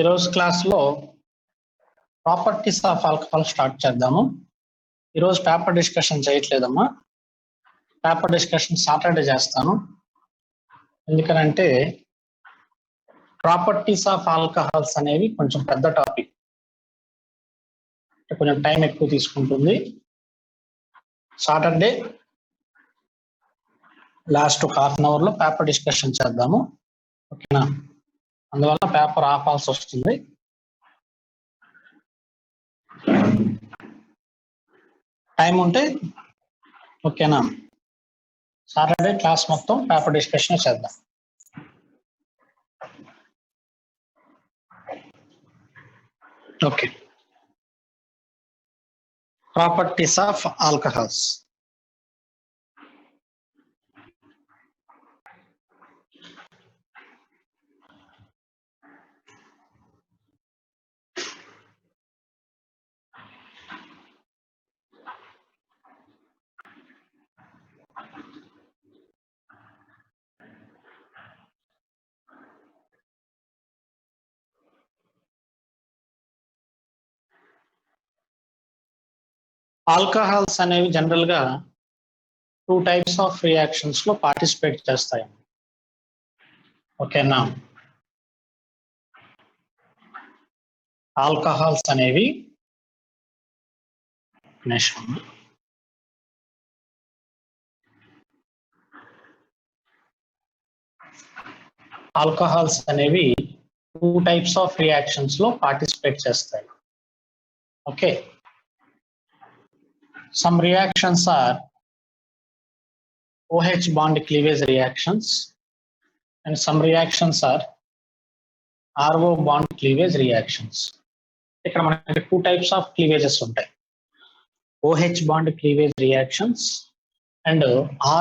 ఈరోజు క్లాస్లో properties of alcohol start చేద్దాము. ఈరోజు పేపర్ డిస్కషన్ చేయట్లేదమ్మా. పేపర్ డిస్కషన్ సాటర్డే చేస్తాను. ఎందుకనంటే ప్రాపర్టీస్ ఆఫ్ ఆల్కహాల్స్ అనేవి కొంచెం పెద్ద టాపిక్, కొంచెం టైం ఎక్కువ తీసుకుంటుంది. సాటర్డే లాస్ట్ ఒక హాఫ్ అన్ అవర్లో పేపర్ డిస్కషన్ చేద్దాము, ఓకేనా? అందువల్ల పేపర్ ఆపాల్సి వస్తుంది. టైం ఉంటే ఓకేనా, సాటర్డే క్లాస్ మొత్తం పేపర్ డిస్కషన్ చేద్దాం. Okay, properties of alcohols. Alcohols అనేవి జనరల్ గా 2 టైప్స్ ఆఫ్ రియాక్షన్స్ లో పార్టిసిపేట్ చేస్తాయి, ఓకేనా? ఆల్కహాల్స్ అనేవి ఆల్కహాల్స్ అనేవి 2 టైప్స్ ఆఫ్ రియాక్షన్స్ లో పార్టిసిపేట్ చేస్తాయి. Okay, some reactions are OH bond cleavage reactions and some reactions are RO bond cleavage reactions. ఇక్కడ మనకి 2 types of cleavages ఉంటాయి, OH bond cleavage reactions and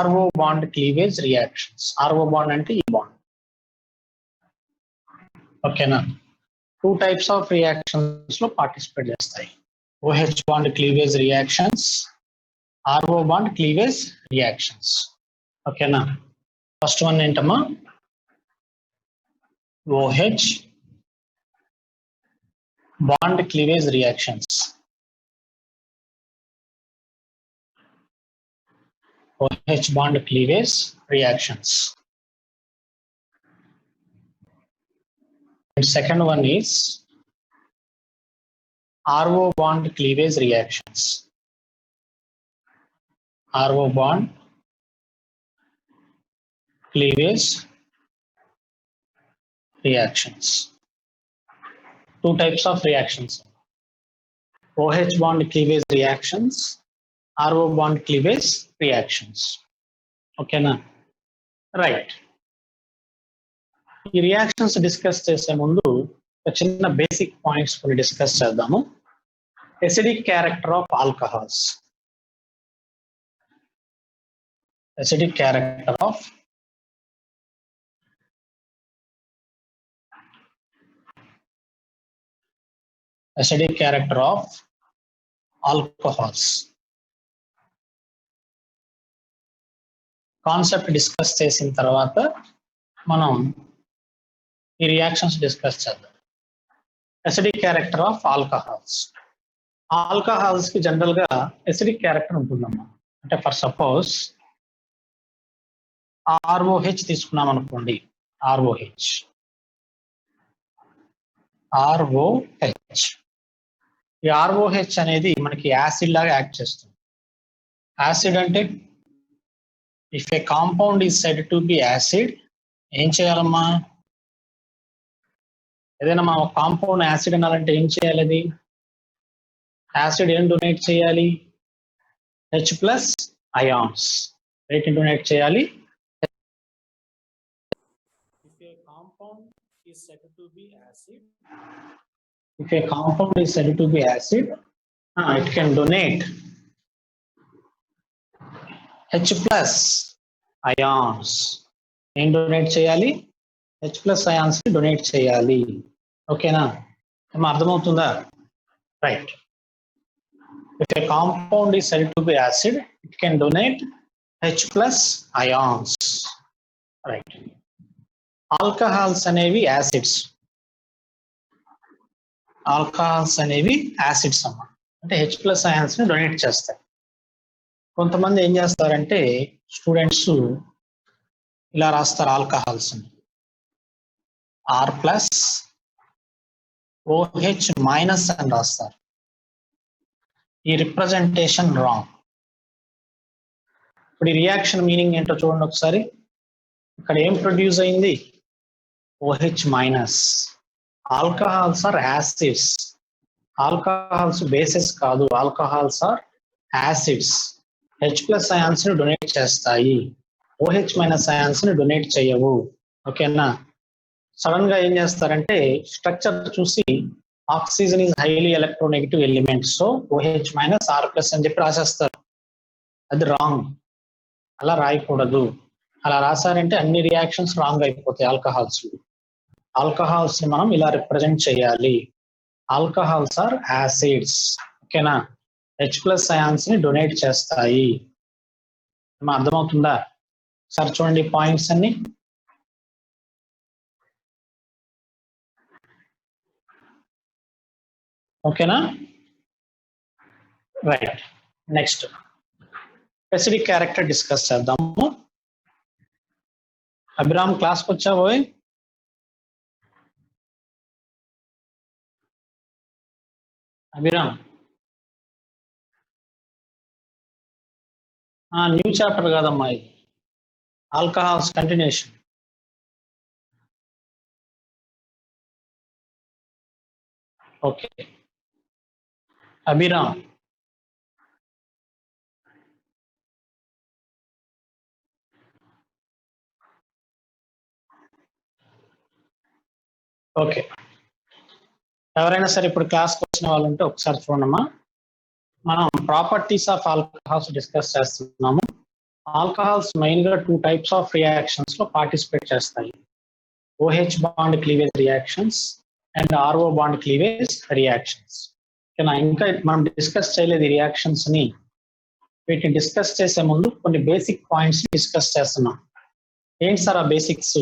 RO bond cleavage reactions. RO bond అంటే ఈ bond, ఓకేనా? 2 types of reactions లో participate చేస్తాయి, OH bond cleavage reactions, RO bond cleavage reactions, ఓకేనా? First one ఏంటమ్మా, OH bond cleavage reactions. OH bond cleavage reactions. And second one is RO bond cleavage reactions. RO bond cleavage reactions. 2 types of reactions, OH bond cleavage reactions, RO bond cleavage reactions, ఓకేనా? Right, ఈ reactions discuss చేసే ముందు ఒక చిన్న basic points కొన్ని discuss చేద్దాము. Acidic character of alcohols. Acidic character of alcohols. Concept discuss చేసిన తర్వాత మనం ఈ రియాక్షన్స్ డిస్కస్ చేద్దాం. Acidic character of alcohols. Alcohols కి జనరల్ గా అసిడిక్ క్యారెక్టర్ ఉంటుందమ్మా. అంటే ఫర్ సపోజ్ ROH తీసుకున్నాం అనుకోండి, ROH ఈ ROH అనేది మనకి యాసిడ్ లాగా యాక్ట్ చేస్తుంది. యాసిడ్ అంటే if A compound is said to be acid, ఏం చేయాలమ్మా? ఏదైనా మనం కాంపౌండ్ యాసిడ్ అనాలంటే ఏం చేయాలి? అది యాసిడ్ ఏం డొనేట్ చేయాలి? H+ అయాన్స్ రేట్ డొనేట్ చేయాలి. If a compound is said to be acid, it can donate H+ ions. ఏం డొనేట్ చేయాలి? H+ అయాన్స్ డొనేట్ చేయాలి, ఓకేనా? ఏమో అర్థమవుతుందా? Right. If a compound is said to be acid, it can donate H+ ions. Right. Alcohols అనేవి acids. Alcohols అనేవి acids అన్నమాట. అంటే H+ అయాన్స్ ని డొనేట్ చేస్తాయి. కొంతమంది ఏం చేస్తారంటే స్టూడెంట్స్ ఇలా రాస్తారు ఆల్కహాల్స్ R+ OH- అని రాస్తారు. ఈ రిప్రజెంటేషన్ రాంగ్. ఇప్పుడు ఈ రియాక్షన్ మీనింగ్ ఏంటో చూడండి ఒకసారి. ఇక్కడ ఏం ప్రొడ్యూస్ అయింది? OH-. Alcohols are acids. Alcohols bases కాదు, alcohols are acids. H+ ions ని డొనేట్ చేస్తాయి, OH- అయాన్స్ ని డొనేట్ చేయవు. ఓకేనా? సడన్ గా ఏం చేస్తారంటే స్ట్రక్చర్ చూసి oxygen is highly electronegative element, so OH- R+ అని చెప్పి రాసేస్తారు. అది రాంగ్. అలా రాయకూడదు. అలా రాశారంటే అన్ని రియాక్షన్స్ రాంగ్ అయిపోతాయి. ఆల్కహాల్స్ ని మనం ఇలా రిప్రజెంట్ చేయాలి. Alcohols are acids. ఓకేనా? H+ అయాన్స్ ని డొనేట్ చేస్తాయి. అర్థమవుతుందా? సార్ చూడండి పాయింట్స్ అన్ని. ఓకేనా? Right. Next acidic character discuss చేద్దాము. అభిరామ్ క్లాస్కి వచ్చావోయ్? అభిరామ్ న్యూ చాప్టర్ కాదమ్మా ఇది, alcohols continuation. Okay Abhiram, okay. ఎవరైనా సరే ఇప్పుడు క్లాస్కి వచ్చిన వాళ్ళు ఉంటే ఒకసారి చూడమ్మా. మనం ప్రాపర్టీస్ ఆఫ్ ఆల్కహాల్స్ డిస్కస్ చేస్తున్నాము. ఆల్కహాల్స్ మెయిన్ గా 2 types ఆఫ్ రియాక్షన్స్ లో పార్టిసిపేట్ చేస్తాయి. OH bond cleavage reactions and RO bond cleavage reactions. ఇంకా మనం డిస్కస్ చేయలేదు ఈ రియాక్షన్స్ ని. వీటిని డిస్కస్ చేసే ముందు కొన్ని బేసిక్ పాయింట్స్ డిస్కస్ చేస్తున్నాం. ఏంటి సార్ ఆ బేసిక్స్?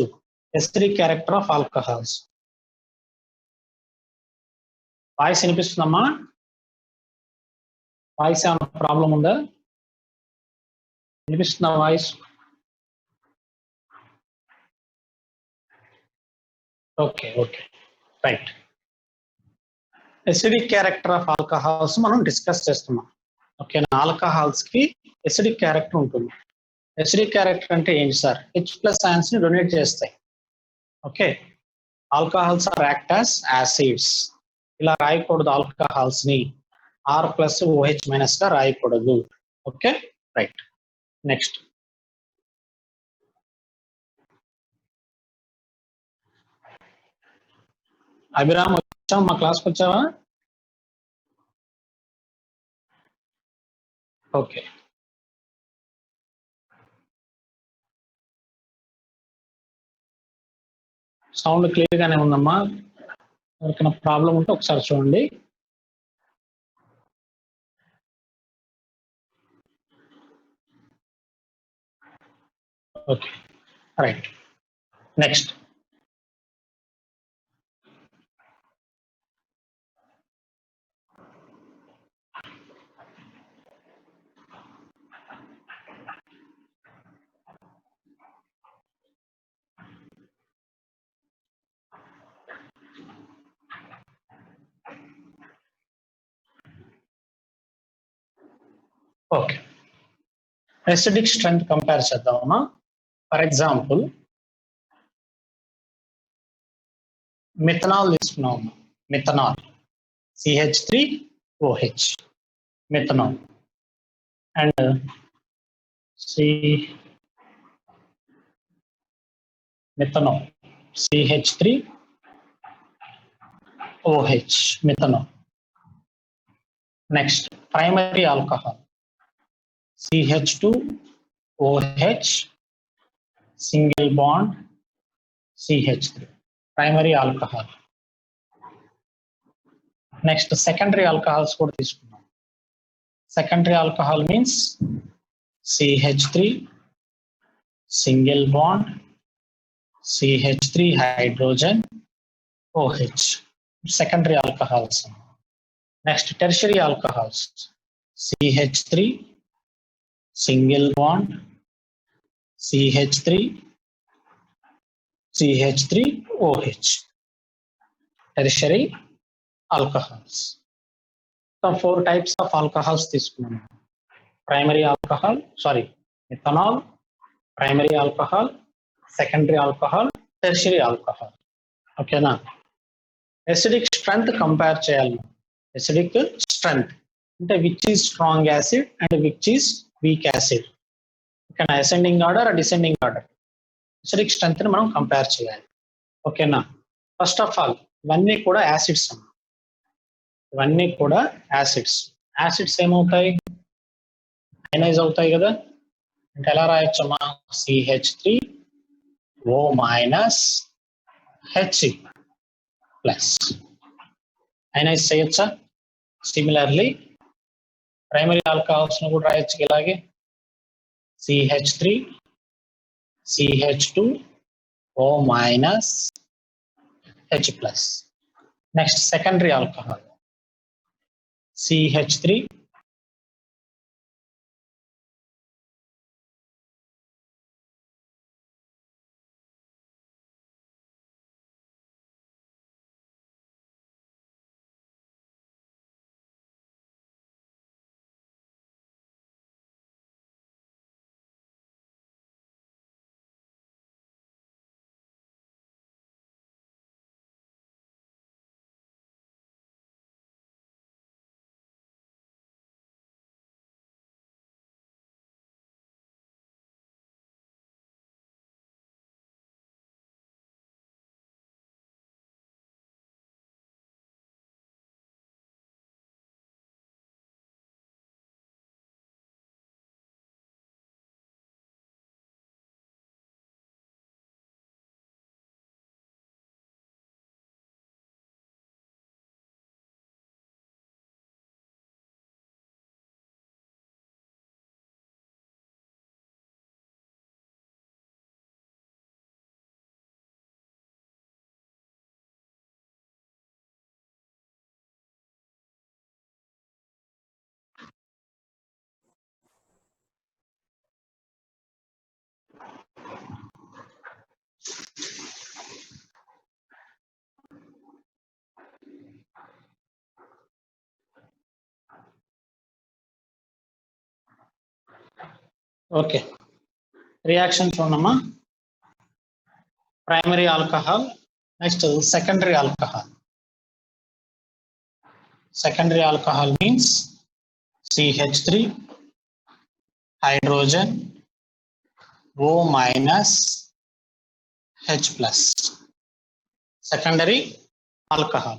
Acidic character of alcohols. Voice వినిపిస్తుందమ్మా? వాయిస్ ఏమైనా ప్రాబ్లం ఉందా? వినిపిస్తుందా voice? Okay okay right. Acidic character of alcohols మనం డిస్కస్ చేస్తున్నాం. ఓకేనా? ఆల్కహాల్స్ కి ఎసిడిక్ క్యారెక్టర్ ఉంటుంది. ఎసిడిక్ క్యారెక్టర్ అంటే ఏంటి సార్? H+ అయాన్స్ ని డొనేట్ చేస్తాయి. Okay. Alcohols are act as acids. ఇలా రాయకూడదు ఆల్కహాల్స్ ని. R+ OH- గా రాయకూడదు. Okay right. నెక్స్ట్ అభిరామ్ వచ్చావా? మా క్లాస్కి వచ్చావా? ఓకే. సౌండ్ క్లియర్ గానే ఉందమ్మా. ఎవరికైనా ప్రాబ్లం ఉంటే ఒకసారి చూడండి. Okay right. Next okay, acidic strength compare చేద్దామా. ఫర్ ఎగ్జాంపుల్ మిథనాల్ తీసుకున్నాం. Methanol CH3OH methanol and methanol CH3OH methanol. Next primary alcohol CH2OH single bond CH3 primary alcohol. Next secondary alcohols కూడా తీసుకున్నాం. Secondary alcohol means CH3 single bond CH3 hydrogen OH. secondary alcohols. Next, tertiary alcohols. CH3, single bond, CH3, CH3OH. Tertiary alcohols. So 4 types of alcohols తీసుకున్నాం. Primary alcohol, ethanol, primary alcohol, secondary alcohol, tertiary alcohol. Okay na? Acidic strength compare చేయాలి. Acidic strength అంటే which is strong acid and which is weak acid. Okay na? Ascending order or descending order. Acidic strength ని మనం compare చేయాలి. ఓకేనా? First of all ఇవన్నీ కూడా acids. ఇవన్నీ కూడా యాసిడ్స్. యాసిడ్స్ ఏమవుతాయి? అయనైజ్ అవుతాయి కదా. అంటే ఎలా రాయొచ్చమ్మా? CH3O minus H plus ionize చేయొచ్చా? సిమిలర్లీ ప్రైమరీ ఆల్కహాల్స్ ను కూడా రాయొచ్చు ఇలాగే CH3 CH2O minus H plus. Next secondary alcohol CH3 okay. Reaction చూడమ్మా. Primary alcohol, next secondary alcohol. Secondary alcohol means CH3 hydrogen O minus H plus. Secondary alcohol.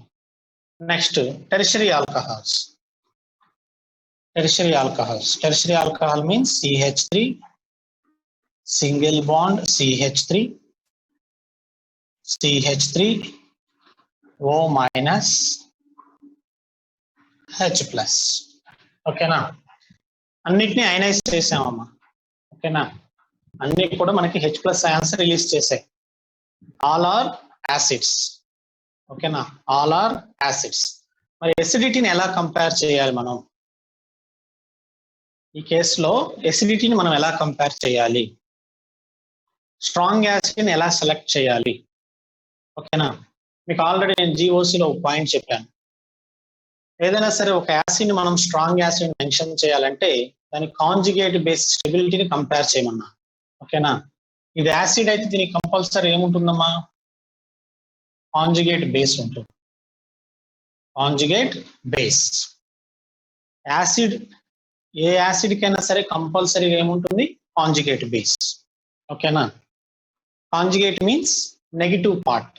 Next, tertiary alcohols. Tertiary alcohols. Tertiary alcohol means CH3 single bond CH3 O minus H plus. ఓకేనా? అన్నిటినీ ionise చేసామమ్మా. ఓకేనా? అన్ని కూడా మనకి H plus ions release చేసాయి. All are acids. ఓకేనా? All are acids. మరి ఎసిడిటీని ఎలా కంపేర్ చేయాలి మనం? ఈ కేసులో ఎసిడిటీని మనం ఎలా కంపేర్ చేయాలి? స్ట్రాంగ్ యాసిడ్ని ఎలా సెలెక్ట్ చేయాలి? ఓకేనా? మీకు ఆల్రెడీ నేను GOCలో ఒక పాయింట్ చెప్పాను. ఏదైనా సరే ఒక యాసిడ్ ని మనం స్ట్రాంగ్ యాసిడ్ మెన్షన్ చేయాలంటే దాని కాంజుగేట్ బేస్ స్టెబిలిటీని కంపేర్ చేయమన్నా. ఓకేనా? ఇది యాసిడ్ అయితే దీనికి కంపల్సరీ ఏముంటుందమ్మా? కాంజుగేట్ బేస్ ఉంటుంది. Conjugate base. యాసిడ్ ఏ యాసిడ్ కైనా సరే కంపల్సరీగా ఏముంటుంది? Conjugate base. ఓకేనా? Conjugate means negative part.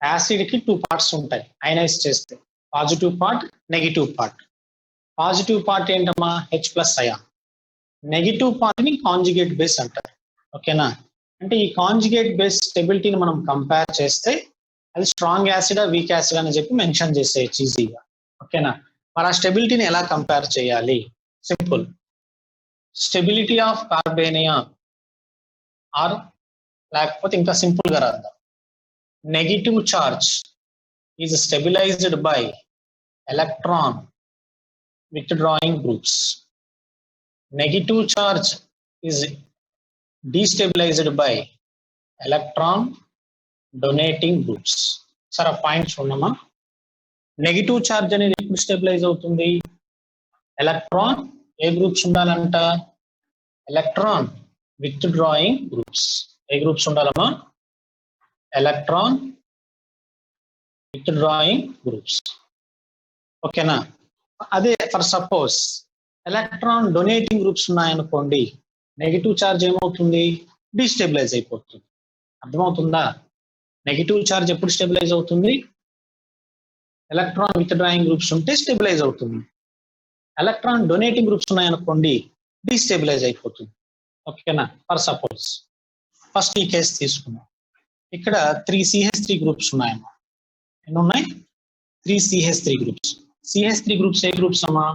Acid కి 2 పార్ట్స్ ఉంటాయి అయనైజ్ చేస్తే, positive part, negative part. Positive part ఏంటమ్మా? H plus ion. Negative part ని కాంజుగేట్ బేస్ అంటారు. ఓకేనా? అంటే ఈ కాంజుగేట్ బేస్ స్టెబిలిటీని మనం కంపేర్ చేస్తే అది స్ట్రాంగ్ యాసిడ్ వీక్ యాసిడ్ అని చెప్పి మెన్షన్ చేసేయచ్చు ఈజీగా. ఓకేనా? మరి ఆ స్టెబిలిటీని ఎలా కంపేర్ చేయాలి? సింపుల్. స్టెబిలిటీ ఆఫ్ కార్బేనియం ఆర్ లేకపోతే ఇంకా సింపుల్ గా రాద్దాం, negative charge is stabilized by electron withdrawing groups. Negative charge is destabilized by electron donating groups. సరే పాయింట్స్ ఉన్నామా? నెగిటివ్ ఛార్జ్ అనేది ఎప్పుడు స్టెబిలైజ్ అవుతుంది? ఎలక్ట్రాన్ ఏ గ్రూప్స్ ఉండాలంట? Electron withdrawing groups. ఏ గ్రూప్స్ ఉండాలమ్మా? Electron withdrawing groups. ఓకేనా? అదే for suppose electron donating groups ఉన్నాయనుకోండి, నెగిటివ్ ఛార్జ్ ఏమవుతుంది? డిస్టెబిలైజ్ అయిపోతుంది. అర్థమవుతుందా? నెగిటివ్ ఛార్జ్ ఎప్పుడు స్టెబిలైజ్ అవుతుంది? ఎలక్ట్రాన్ విత్డ్రాయింగ్ గ్రూప్స్ ఉంటే స్టెబిలైజ్ అవుతుంది. ఎలక్ట్రాన్ డొనేటింగ్ గ్రూప్స్ ఉన్నాయనుకోండి, డిస్టెబిలైజ్ అయిపోతుంది. ఓకేనా? ఫర్ సపోజ్ ఫస్ట్ ఈ కేసు తీసుకున్నాం. ఇక్కడ 3CH3 గ్రూప్స్ ఉన్నాయమ్మా. ఎన్ని ఉన్నాయి? 3CH3 groups. CH3 గ్రూప్స్ ఏ గ్రూప్స్ అమ్మా?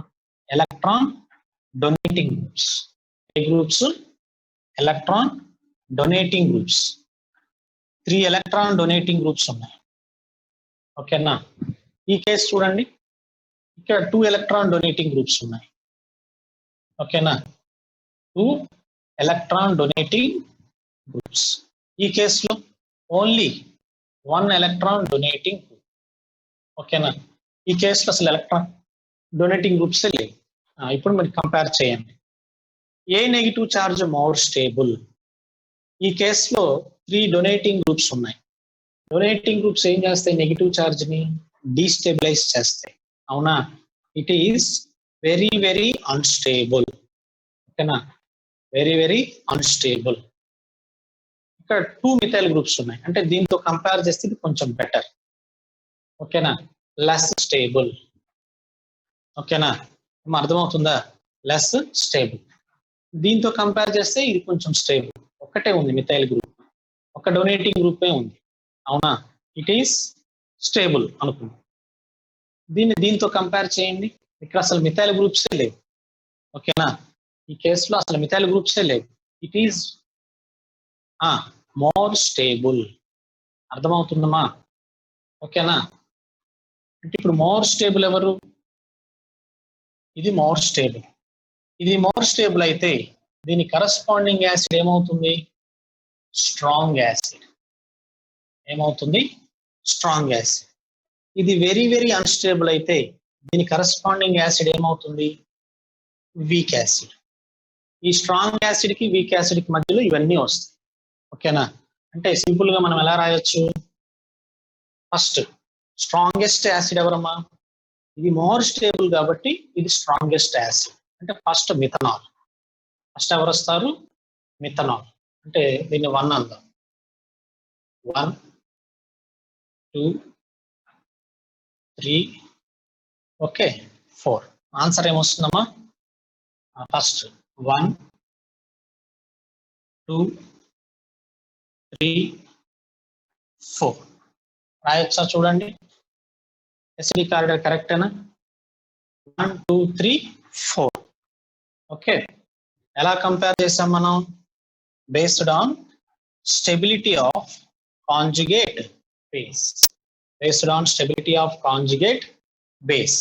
Electron donating groups. ఏ groups? Electron donating groups. 3 electron donating groups ఉన్నాయి. ఓకేనా? ఈ కేసు చూడండి, ఇక్కడ 2 ఎలక్ట్రాన్ డొనేటింగ్ గ్రూప్స్ ఉన్నాయి. ఓకేనా? 2 ఎలక్ట్రాన్ డొనేటింగ్ గ్రూప్స్. ఈ కేసులో ఓన్లీ 1 ఎలక్ట్రాన్ డొనేటింగ్ గ్రూప్. ఓకేనా? ఈ కేసులో అసలు ఎలక్ట్రాన్ డొనేటింగ్ గ్రూప్స్ లేవు. ఇప్పుడు మీరు కంపేర్ చేయండి. ఏ నెగిటివ్ ఛార్జ్ మోర్ స్టేబుల్? ఈ కేసులో 3 డొనేటింగ్ గ్రూప్స్ ఉన్నాయి. డొనేటింగ్ గ్రూప్స్ ఏం చేస్తాయి? నెగిటివ్ ఛార్జ్ ని డీస్టెబిలైజ్ చేస్తాయి. అవునా? It is very very unstable. ఓకేనా? Very very unstable. ఇక్కడ 2 మిథైల్ గ్రూప్స్ ఉన్నాయి, అంటే దీంతో కంపేర్ చేస్తే ఇది కొంచెం బెటర్. ఓకేనా? Less stable. ఓకేనా? అర్థమవుతుందా? Less stable. దీంతో కంపేర్ చేస్తే ఇది కొంచెం స్టేబుల్. ఒక్కటే ఉంది మిథైల్ గ్రూప్, ఒక డొనేటింగ్ గ్రూపే ఉంది. అవునా? ఇట్ ఈస్ స్టేబుల్ అనుకుందాం. దీంతో కంపేర్ చేయండి. ఇక్కడ అసలు మిథైల్ గ్రూప్సే లేవు. ఓకేనా? ఈ కేసులో అసలు మిథైల్ గ్రూప్సే లేవు. It is more stable. అర్థమవుతుందమ్మా? ఓకేనా? అంటే ఇప్పుడు మోర్ స్టేబుల్ ఎవరు? ఇది మోర్ స్టేబుల్. ఇది మోర్ స్టేబుల్ అయితే దీని కరస్పాండింగ్ యాసిడ్ ఏమవుతుంది? Strong acid. ఏమవుతుంది? Strong acid. ఇది వెరీ వెరీ అన్స్టేబుల్ అయితే దీని కరస్పాండింగ్ యాసిడ్ ఏమవుతుంది? Weak acid. ఈ స్ట్రాంగ్ యాసిడ్ కి వీక్ యాసిడ్ కి మధ్యలో ఇవన్నీ వస్తాయి. ఓకేనా? అంటే సింపుల్ గా మనం ఎలా రాయొచ్చు? ఫస్ట్ స్ట్రాంగెస్ట్ యాసిడ్ ఎవరమ్మా? ఇది మోర్ స్టేబుల్ కాబట్టి ఇది స్ట్రాంగెస్ట్ యాసిడ్. అంటే ఫస్ట్ మిథనాల్. ఫస్ట్ ఎవరు వస్తారు? మిథనాల్. అంటే దీన్ని 1 అందాం. 1 2 3 ఓకే 4. ఆన్సర్ ఏమొస్తుందమ్మా? ఫస్ట్ 1 2 3 4 రాయొచ్చా? చూడండి, ఎసిడిక్ ఆర్డర్ కరెక్టేనా? 1 2 3 4. ఓకే. ఎలా కంపేర్ చేసాం మనం? Based on stability of conjugate base. Based on stability of conjugate base.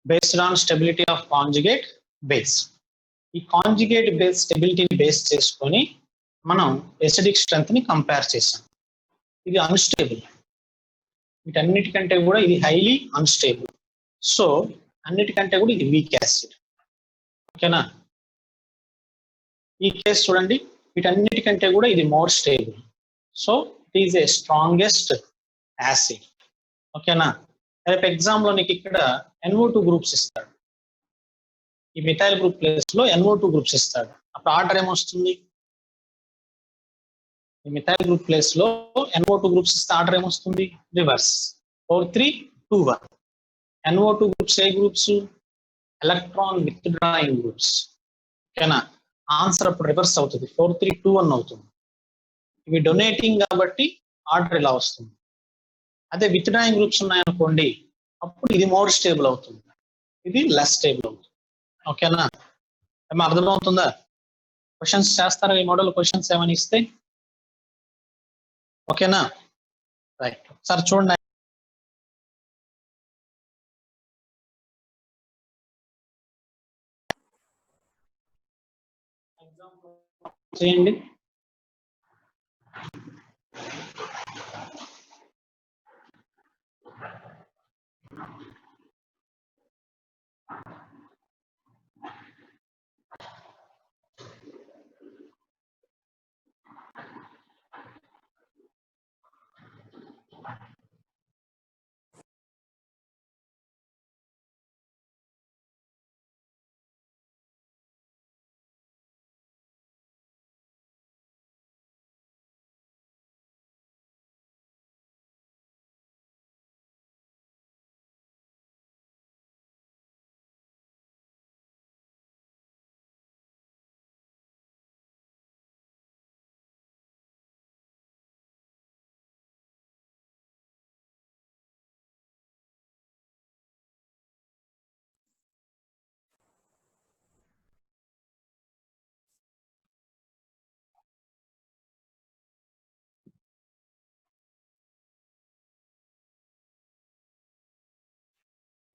Based on stability of conjugate base. ఈ కాంజుగేట్ బేస్ స్టెబిలిటీని బేస్ చేసుకొని మనం ఎసిడిక్ స్ట్రెంత్ ని కంపేర్ చేసాం. ఇది అన్స్టేబుల్. వీటన్నిటికంటే కూడా ఇది హైలీ అన్స్టేబుల్. సో అన్నిటికంటే కూడా ఇది వీక్ యాసిడ్. ఓకేనా? ఈ కేసు చూడండి, వీటన్నిటికంటే కూడా ఇది more stable. So it is A strongest acid. ఓకేనా? రేపు ఎగ్జామ్ లో నీకు ఇక్కడ NO2 గ్రూప్స్ ఇస్తాడు. ఈ మిథైల్ గ్రూప్ ప్లేస్ లో NO2 గ్రూప్స్ ఇస్తాడు. అప్పుడు ఆర్డర్ ఏమొస్తుంది? ఈ మిథైల్ గ్రూప్ ప్లేస్ లో NO2 గ్రూప్స్ ఇస్తే ఆర్డర్ ఏమొస్తుంది? రివర్స్. 4 3 2 1. NO2 గ్రూప్స్ ఏ గ్రూప్స్? Electron withdrawing groups. ఓకేనా? ఆన్సర్ అప్పుడు రివర్స్ అవుతుంది. 4 3 2 1 అవుతుంది. ఇవి డొనేటింగ్ కాబట్టి ఆర్డర్ ఇలా వస్తుంది. అదే విత్డ్రాయింగ్ గ్రూప్స్ ఉన్నాయనుకోండి, అప్పుడు ఇది మోర్ స్టేబుల్ అవుతుంది, ఇది లెస్ స్టేబుల్ అవుతుంది. ఓకేనా? ఏమో అర్థమవుతుందా? క్వశ్చన్స్ చేస్తారా ఈ మోడల్ క్వశ్చన్స్ ఏమైనా ఇస్తే? ఓకేనా? రైట్, ఒకసారి చూడండి. చేయండి.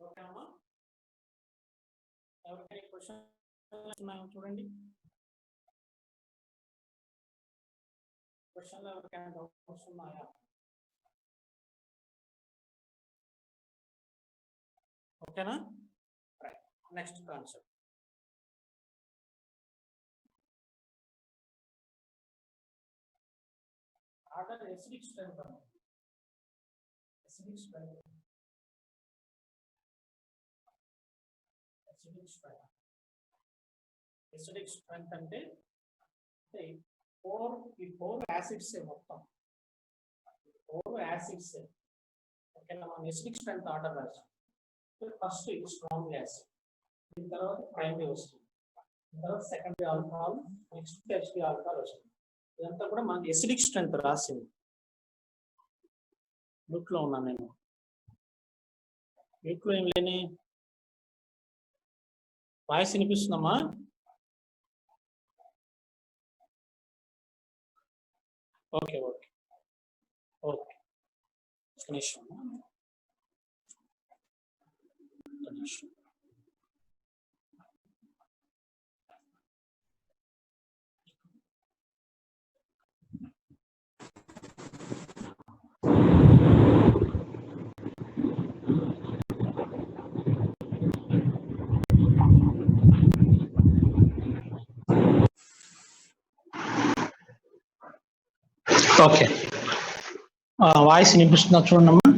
ఓకేనా? ఎవరికైనా క్వశ్చన్స్ ఉన్నాయో చూడండి. క్వశ్చన్లో ఎవరికైనా డౌట్స్ ఉన్నాయా? ఓకేనా? Right, next concept. Order acidic strength అన్నమాట. ఎసిడిక్ స్ట్రెంత్, ఎసిడిక్ స్ట్రెంత్ అంటే ఫోర్ యాసిడ్స్ మొత్తం 4 యాసిడ్స్. ఓకేనా? మనం ఎసిడిక్ స్ట్రెంత్ ఆర్డర్ రాసాం. ఫస్ట్ స్ట్రాంగ్ యాసిడ్, దీని తర్వాత ప్రైమరీ వస్తుంది, తర్వాత secondary alcohol, next tertiary alcohol వస్తుంది. ఇదంతా కూడా మనకి ఎసిడిక్ స్ట్రెంత్ రాసింది. మ్యూట్ లో ఉన్నాను నేను. మ్యూట్ లో ఏం లేని వాయిస్ వినిపిస్తుందమ్మా? ఓకే ఓకే ఓకే, నిమిషం. ఓకే, వాయిస్ వినిపిస్తుందా చూడమ్మా?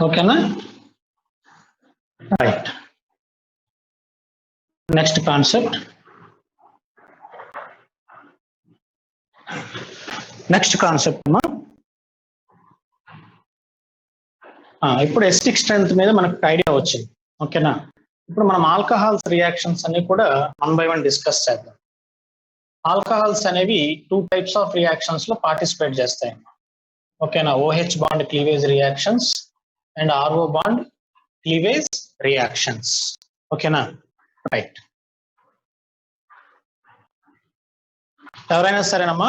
ఓకేనా? Right, next concept. అమ్మా, ఇప్పుడు ఎసిడిక్ స్ట్రెంత్ మీద మనకు ఐడియా వచ్చింది. ఓకేనా? ఇప్పుడు మనం ఆల్కహాల్స్ రియాక్షన్స్ అన్ని కూడా 1 by 1 డిస్కస్ చేద్దాం. ఆల్కహాల్స్ అనేవి 2 types ఆఫ్ రియాక్షన్స్ లో పార్టిసిపేట్ చేస్తాయి. ఓకేనా? OH bond cleavage reactions and RO bond cleavage reactions. ఓకేనా? రైట్, ఎవరైనా సరేనమ్మా,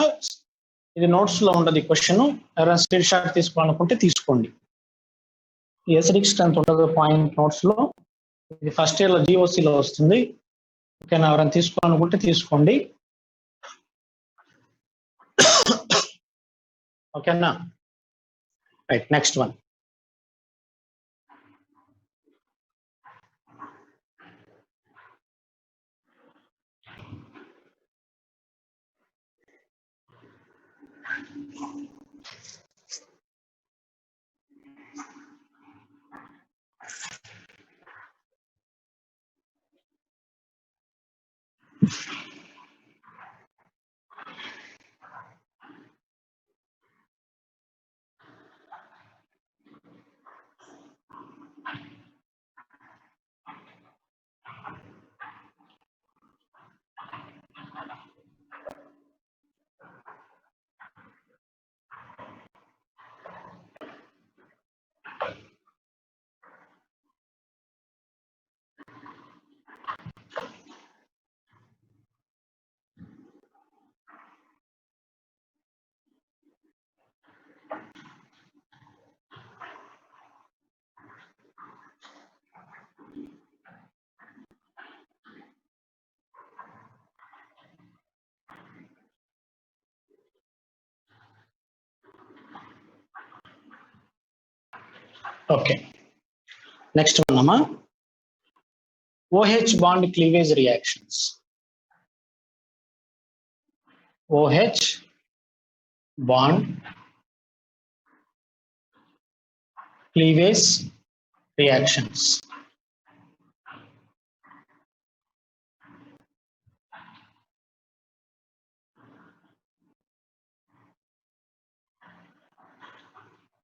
ఇది నోట్స్ లో ఉండదు ఈ క్వశ్చన్. ఎవరైనా స్క్రీన్ షాట్ తీసుకోవాలనుకుంటే తీసుకోండి. ఎసిడిక్ స్ట్రెంత్ ఉండదు పాయింట్ నోట్స్ లో. ఇది ఫస్ట్ ఇయర్ లో GOC లో వస్తుంది. ఓకేనా? ఎవరైనా తీసుకోవాలనుకుంటే తీసుకోండి. ఓకేనా? Right, next one. Okay, next one OH bond cleavage reactions. OH bond cleavage reactions.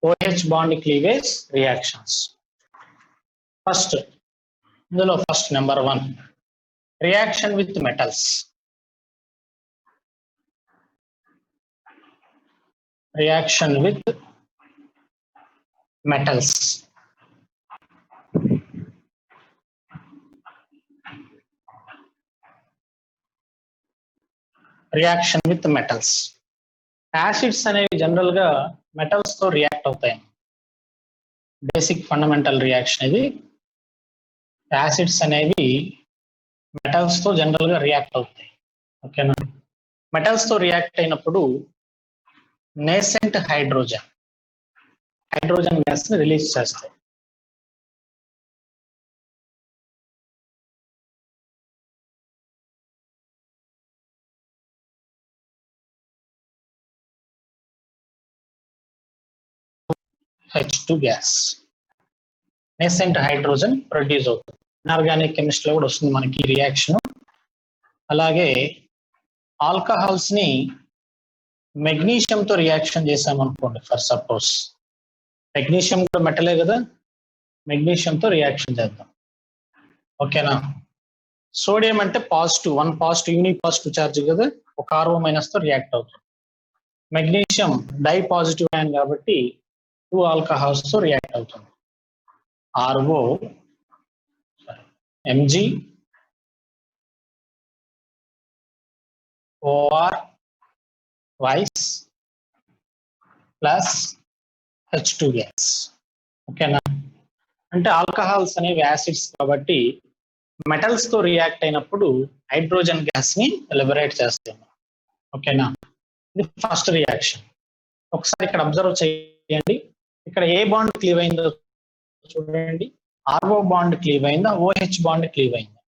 OH bond cleavage reactions. First number 1, reaction with metals. Reaction with metals. Reaction with metals. Acids అనేవి general గా metals తో react అవుతాయి. Basic fundamental reaction ఇది. Acids అనేవి metals తో general గా react అవుతాయి. ఓకేనా? మెటల్స్ తో రియాక్ట్ అయినప్పుడు నేసెంట్ హైడ్రోజన్ గ్యాస్ ని రిలీజ్ చేస్తాయి. H2 gas, nascent hydrogen produce అవుతుంది. ఇన్ఆర్గానిక్ కెమిస్ట్రీలో కూడా వస్తుంది మనకి ఈ రియాక్షన్. అలాగే ఆల్కహాల్స్ ని మెగ్నీషియం తో రియాక్షన్ చేసామనుకోండి, ఫర్ సపోజ్ మెగ్నీషియం కూడా మెటలే కదా, మెగ్నీషియం తో రియాక్షన్ చేద్దాం. ఓకేనా? సోడియం అంటే positive, 1 positive unique positive charge కదా, ఒక RO- తో రియాక్ట్ అవుతుంది. మెగ్నీషియం డై పాజిటివ్ అయాన్ కాబట్టి 2 ఆల్కహాల్స్ తో రియాక్ట్ అవుతుంది. RO Mg OR twice plus H2 gas. ఓకేనా? అంటే ఆల్కహాల్స్ అనేవి యాసిడ్స్ కాబట్టి మెటల్స్ తో రియాక్ట్ అయినప్పుడు హైడ్రోజన్ గ్యాస్ ని లిబరేట్ చేస్తాం. ఓకేనా? ఇది ఫస్ట్ రియాక్షన్. ఒకసారి ఇక్కడ అబ్జర్వ్ చేయండి, ఇక్కడ ఏ బాండ్ క్లీవ్ అయిందో చూడండి. RO బాండ్ క్లీవ్ అయిందా, OH బాండ్ క్లీవ్ అయిందా?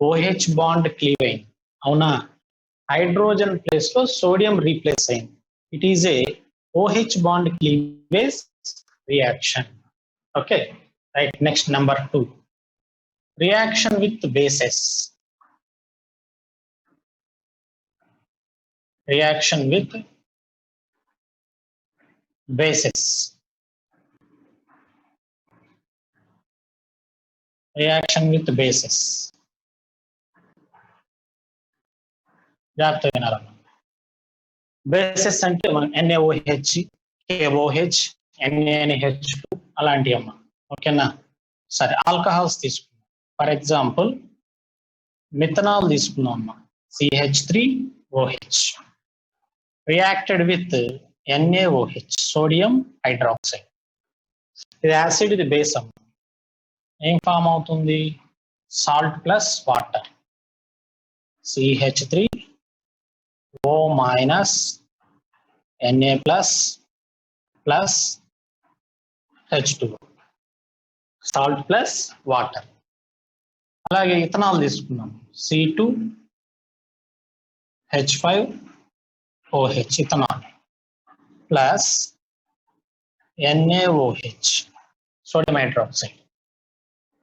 OH బాండ్ క్లీవ్ అయింది, అవునా? హైడ్రోజన్ ప్లేస్ లో సోడియం రీప్లేస్ అయింది. It is a OH bond cleavage reaction. Okay, right. Next number 2, reaction with bases. Reaction with bases. Reaction with bases. జాగ్రత్తగా వినాలమ్మా. Bases అంటే మనం NaOH, KOH, NaNH2 అలాంటివి అమ్మా. ఓకేనా? సరే, ఆల్కహాల్స్ తీసుకుందాం. ఫర్ ఎగ్జాంపుల్ మిథనాల్ తీసుకుందాం అమ్మా, CH3OH reacted with NaOH, sodium hydroxide. ఇది యాసిడ్, ఇది బేస్ అమ్మా. ఏం ఫామ్ అవుతుంది? Salt plus water, CH3O minus Na plus H2, salt plus water. అలాగే ఇథనాల్ తీసుకున్నాం, C2H5OH ethanol plus NaOH, sodium hydroxide.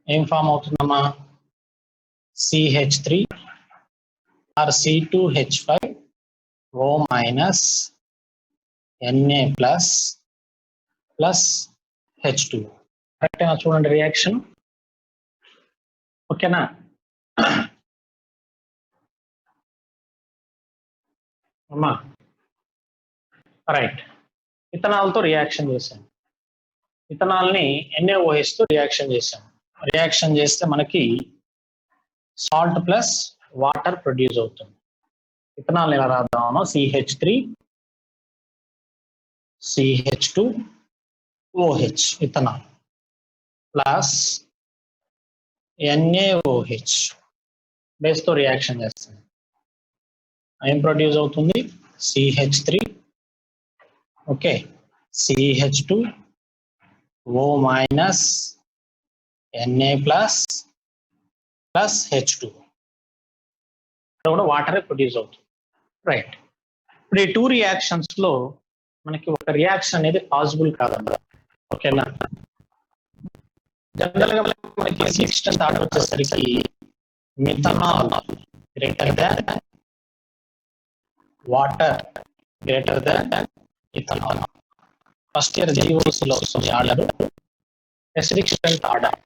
ఏం ఫామ్ అవుతుందమ్మా? CH3 or C2H5O minus Na plus H2. కరెక్టేనా? చూడండి రియాక్షన్. ఓకేనా? అమ్మా రైట్. ఇథనాల్ తో రియాక్షన్ చేశాను. ఇథనాల్ ని NaOH తో రియాక్షన్ చేశాను. రియాక్షన్ చేస్తే మనకి సాల్ట్ ప్లస్ వాటర్ ప్రొడ్యూస్ అవుతుంది. ఇథనాల్ ఎలా రాద్దామో, CH3CH2OH ethanol plus NaOH base తో రియాక్షన్ చేస్తుంది. ఏం ప్రొడ్యూస్ అవుతుంది? CH3, okay, CH2 O minus Na plus plus H2 ఇక్కడ కూడా వాటర్ ప్రొడ్యూస్ అవుతుంది. రైట్, ఇప్పుడు ఈ టూ రియాక్షన్స్ లో మనకి ఒక రియాక్షన్ అనేది పాసిబుల్ కాదన్నమాట. ఓకేనా, జనరల్ గా మనకి సిక్స్టెంత్ ఆర్డర్ వచ్చేసరికి methanol greater than water greater than ethanol. First year జీఓసీలో వస్తుంది ఆర్డర్ రెస్ట్రిక్షన్ ఆర్డర్.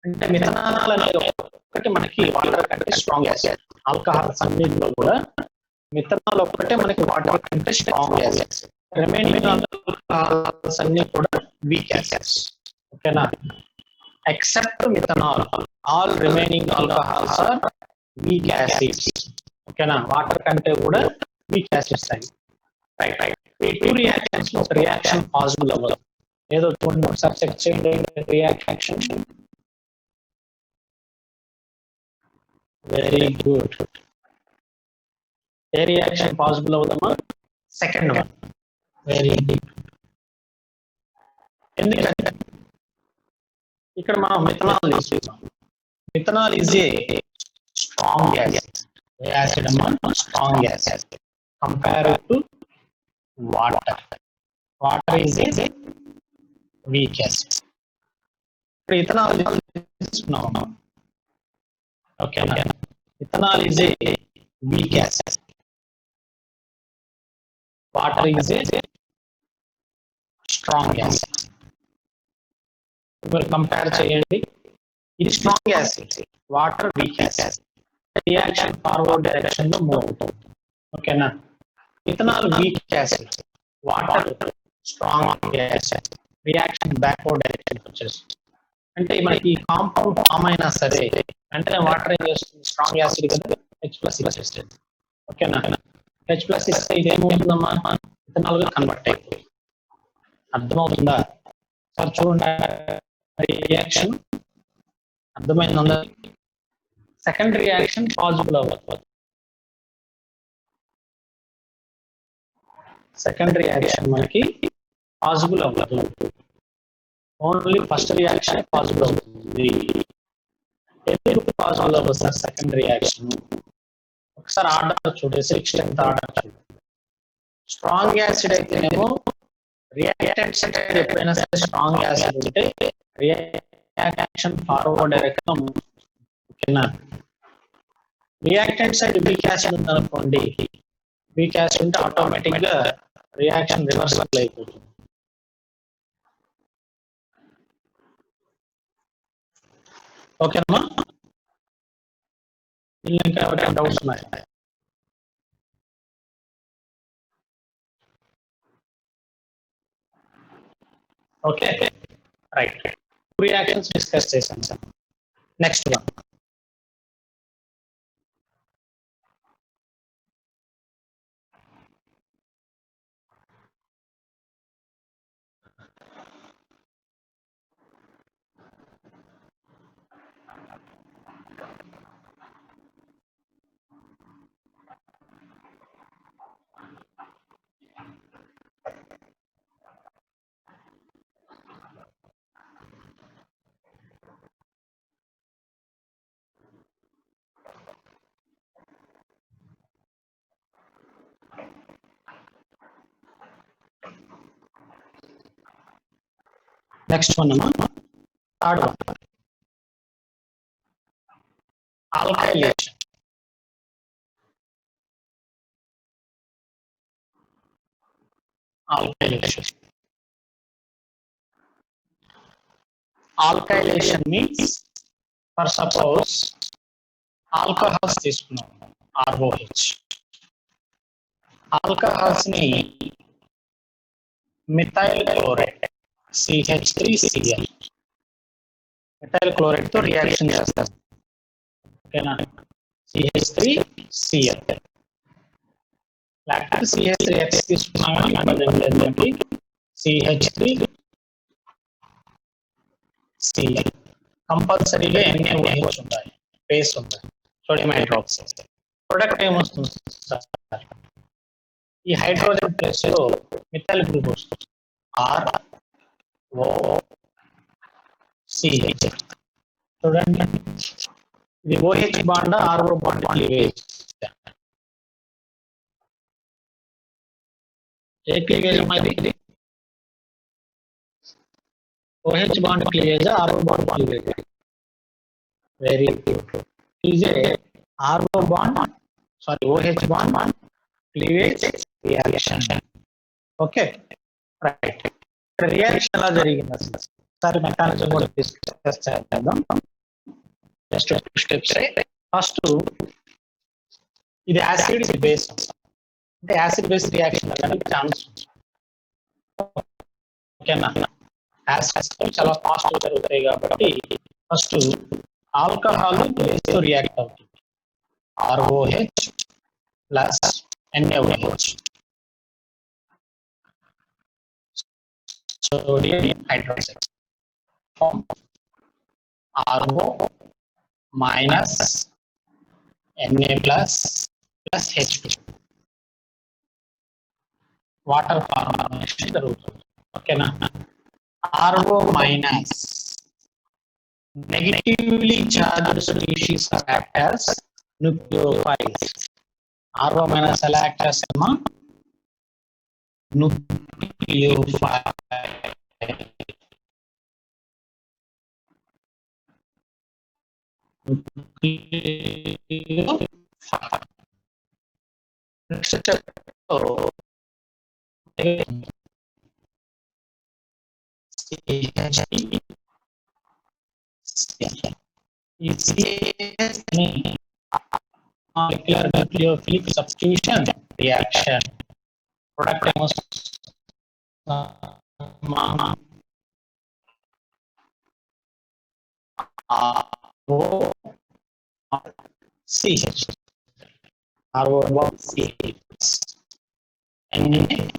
అంటే మిథనాల్ అనేది ఒకటి మనకి వాటర్ కంటే స్ట్రాంగ్ యాసిడ్. ఆల్కహాల్స్ అన్నింటిలో కూడా మిథనాల్ ఒక్కటే మనకి వాటర్ కంటే స్ట్రాంగ్ యాసిడ్. రిమైనింగ్ ఆల్కహాల్స్ అన్ని కూడా వీక్ యాసిడ్స్. ఓకేనా, except methanol all remaining alcohols are weak acids. ఓకేనా, వాటర్ కంటే కూడా వీక్ యాసిడ్స్ అవి. రైట్ రైట్, ఈ టూ రియాక్షన్స్ లో ఒక రియాక్షన్ పాసిబుల్ అవ్వదు. ఏదో చూడండి ఒకసారి చెక్ చేయండి రియాక్షన్. Very good. ఏ రియాక్షన్ పాసిబుల్ అవుతామా? Second one. Very good. ఎందుకంటే ఇక్కడ మనం మిథనాల్ తీసుకుంటాం. Methanol is a strong acid. యాసిడ్ అమ్మా, strong acid compare to water. Water is a weak acid. ఇప్పుడు ఇథనాల్ తీసుకున్నాం. ఓకేనా, ethanol is a weak acid. Water is a strong acid. మీరు కంపేర్ చేయండి. ఇది strong acid, water weak acid. Reaction forward direction లో move అవుతుంది. ఓకేనా, ethanol weak acid, water strong acid. Reaction backward direction వచ్చేస్తుంది. అంటే మనకి ఈ కాంపౌండ్ ఫామ్ అయినా సరే అంటే వాటర్ ఏం చేస్తుంది? స్ట్రాంగ్ యాసిడ్ కదా, H+ ఇచ్చేస్తుంది. ఓకేనా, H+ ఇస్తే ఇది ఏమవుతుందమ్మా? ఇథనాల్ గా కన్వర్ట్ అయిపోతుంది. అర్థమవుతుందా సార్? చూడండి రియాక్షన్ అర్థమైందా? సెకండ్ రియాక్షన్ పాసిబుల్ అవ్వదు. సెకండ్ రియాక్షన్ మనకి పాసిబుల్ అవ్వదు. ఓన్లీ ఫస్ట్ రియాక్షన్ పాసిబుల్ అవుతుంది. ఎందుకు పాసిబుల్ అవ్వదు సార్ సెకండ్ రియాక్షన్? ఒకసారి ఆర్డర్ చూడండి, సిక్స్టెంత్ ఆర్డర్ చూడండి. స్ట్రాంగ్ యాసిడ్ అయితేనేమో రియాక్టెంట్ సైడ్ ఎప్పుడైనా సరే స్ట్రాంగ్ యాసిడ్ ఉంటే రియాక్షన్ ఫార్వర్డ్ డైరెక్షన్. ఓకేనా, రియాక్టెంట్ సైడ్ వీక్ యాసిడ్ ఉందనుకోండి, వీక్ యాసిడ్ ఉంటే ఆటోమేటిక్ గా రియాక్షన్ రివర్సల్ అయిపోతుంది. ఓకేనమ్మా, ఇంకా ఎవరైనా డౌట్స్ ఉన్నాయా? ఓకే రైట్, రియాక్షన్స్ డిస్కస్ చేశాం sir. Next one, next one అమ్మా, third one, alkylation. Alkylation. Alkylation means, for suppose alcohols తీసుకున్నాం, ROH. ఆల్కహాల్స్ ని methyl chloride CH3Cl methyl chloride తో రియాక్షన్ చేస్తారు. ఓకేనా, CH3Cl లేకపోతే CH3X తీసుకున్నాం కానీ ఏంటంటే CH3Cl. కంపల్సరీగా NaOH ఉంటాయి, బేస్ ఉంటాయి, సోడియం హైడ్రాక్సైడ్. ప్రొడక్ట్ ఏమొస్తుంది సార్? ఈ హైడ్రోజన్ ప్లేస్ లో మిథైల్ గ్రూప్ వస్తుంది, ఓ సిహెచ్. చూడండి ఇది O H bond R O bond cleavage. ఏ క్లీవేజ్ ఇది? OH bond cleavage, RO bond cleavage. Very good. Is a RO bond, sorry, OH bond cleavage reaction. Okay, right. Reaction la jarigindi. Sorry, mechanism kuda discuss cheyadam. Just two steps. First, ఇది acid is base. అంటే acid base reaction అవ్వడానికి chance ఉంది. ఓకేనా? Acids చాలా fast గా జరుగుతాయి కాబట్టి first alcohol base తో రియాక్ట్ అవుతుంది. ROH plus NaOH, sodium hydroxide, form RO minus Na plus H2. Water formation జరుగుతుంది. ఓకేనా? RO minus negatively charged species act as nucleophiles. RO minus ఎలా act చేస్తామా? nucleophile. Molecular nucleophilic substitution reaction. Product ROCH, ROCH, NaCl.